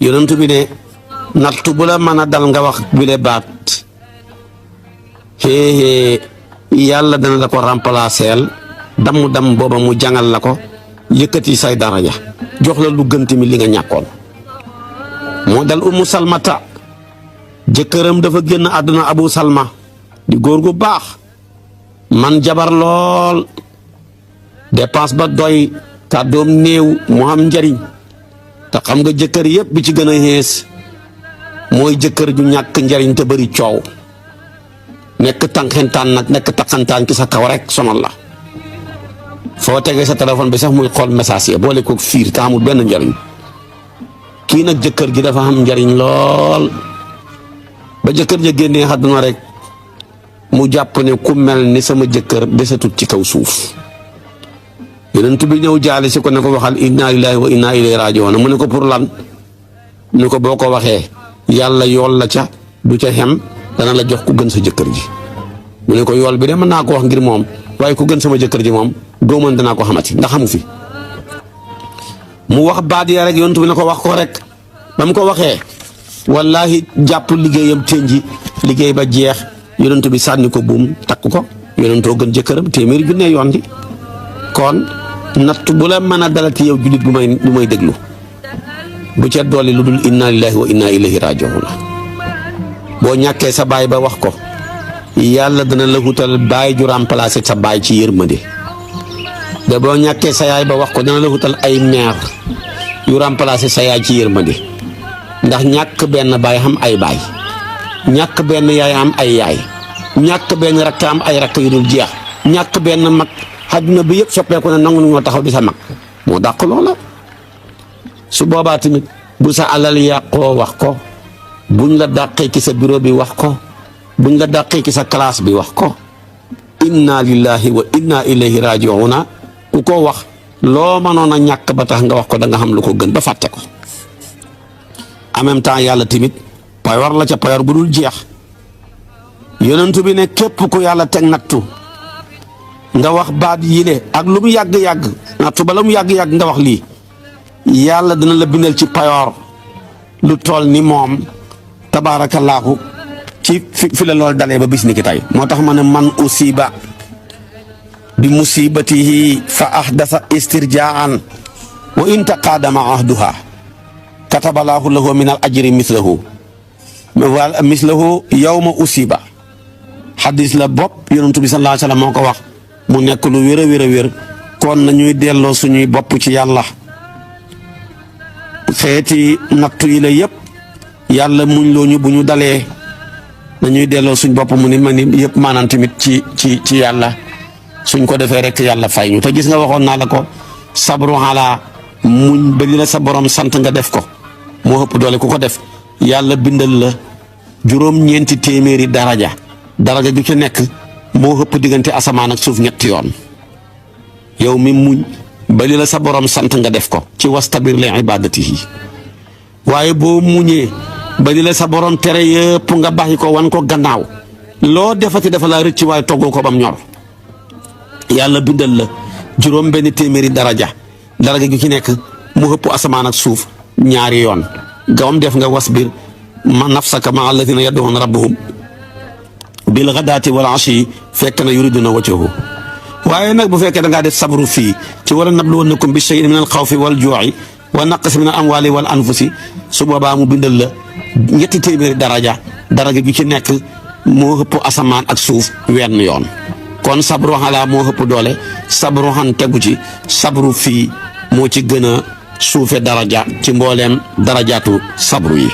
yonent bi ne nattu bu la mën a dal nga wax bile baat xéexée yàlla dana la ko remplacer damm booba mu jangal la ko yëkkati say daraja jox la lu gën tamit li nga ñàkkoon. moo dal Ummu Salmata jëkkëram dafa génn àdduna Abu Salma di góor gu baax man jabar lool dépense ba doy kàddoom néew mu am njariñ te xam nga jëkkër yépp bi ci gën a xees mooy jëkkër ju ñàkk njariñ te bari coow nekk tànqentaan nag nekk taqantaan ci sa kaw rek sonal la foo tegee sa téléphone bi sax muy xool message yi boole ko fiir te amul benn njariñ. kii nag jëkkër ji dafa am njariñ lool ba jëkkër ja génnee àdduna rek mu jàpp ne ku mel ni sama jëkkër desatut ci kaw suuf yonent bi ñëw jaale si ko ne ko waxal inna lillahi wa inna ilayhi raaji'uun mu ne ko pour lan ne ko boo ko waxee yàlla yool la ca du ca xem dana la jox ku gën sa jëkkër ji mu ne ko yool bi de mën naa ko wax ngir moom waaye ku gën sama jëkkër ji moom doo mën danaa ko xamati ndax xamu fi. mu wax baat ya rek yonent bi ne ko wax ko rek ba mu ko waxee wallaahi jàpp liggéeyam tënji liggéey ba jeex yonent bi sànni ko buum takk ko yonentoo gën jëkkëram téeméeri junne yoon di kon natt bu la mën a dalati yow jullit bu may déglu bu ca dolli lu dul inna lillahi wa inna ilayhi raaji'uun boo ñàkkee sa baay ba wax ko yàlla dana la wutal baay ju remplacer sa baay ci yërmande de boo ñàkkee sa yaay ba wax ko dana la wutal ay meer yu remplacer sa yaay ci yërmande ndax ñàkk benn baay xam ay baay ñàkk benn yaay am ay yaay ñàkk benn rakk am ay rakk yu dul jeex ñàkk benn mag àdduna bi yëpp soppeeku ne nangu ñoo taxaw di sa mag moo dàq loola. su boobaa tamit bu sa alal yàqoo wax ko buñ la dàqee ci sa bureau bi wax ko buñ la dàqee ci sa classe bi wax ko inna lillahi wa inna ilayhi raaji'uun ku ko wax loo mënoon a ñàkk ba tax nga wax ko da nga xam lu ko gën ba fàtte ko. en même temps yàlla tamit payoor la ca payoor bu dul jeex yonentu bi ne képp ku yàlla teg nattu nga wax baat yile ak lu mu yàgg-yàgg nattu ba la mu yàgg-yàgg nga wax lii yàlla dina la bindal ci payoor lu tool ni moom tabaarakallaahu ci fi la lool dalee ba bis ni ki tey moo tax ma ne man usiba bi musibatihi fa ahdasa istirjaan wa in taqaadama ahduha katabalaahu lahu min al ajri mislahu yawma usiba xadis la bopp yonentu bi sallallaahu alayhi wa sallam moo ko wax mu nekk lu wér a wér a wér kon nañuy delloo suñuy bopp ci yàlla xeeti nattu yi la yëpp yàlla muñ loo ñu bu ñu dalee nañuy delloo suñ bopp mu ni ma ni yëpp maanaam tamit ci yàlla suñ ko defee rek yàlla fay ñu te gis nga waxoon naa la ko sabru ala muñ ba li la sa borom sant nga def ko moo ëpp doole ku ko def yàlla bindal la juróom-ñeenti téeméeri daraja gi ci nekk moo ëpp diggante asamaan ak suuf ñetti yoon yow mi muñ ba li la sa borom sant nga def ko ci wastabir li ibadatihi waaye boo muñee ba li la sa borom tere yëpp nga bàyyi ko wan ko gannaaw loo defati dafa laa rëcc waaye toggoo ko bam ñor yàlla bindal la juróom benn téeméeri daraja gi ci nekk mu ëpp asamaan ak suuf ñaari yoon gawam def nga wasbir ma nafsaka ma alladina yad'una rabbahum bil ghadaati wal ashi fekk na yuriduna wajhahu waaye nag bu fekkee da ngaa def sabru fii ci wala nabluwannakum bi shay'in min al xawfi wal juu'i wa naqsi min al amwali wal anfusi su boobaa mu bindal la ñetti téeméeri daraja gi ci nekk moo ëpp asamaan ak suuf wenn yoon kon sabru ala moo ëpp doole sabru xan tegu ci sabru fii moo ci gën a suufe daraja ci mbooleem darajaatu sabru yi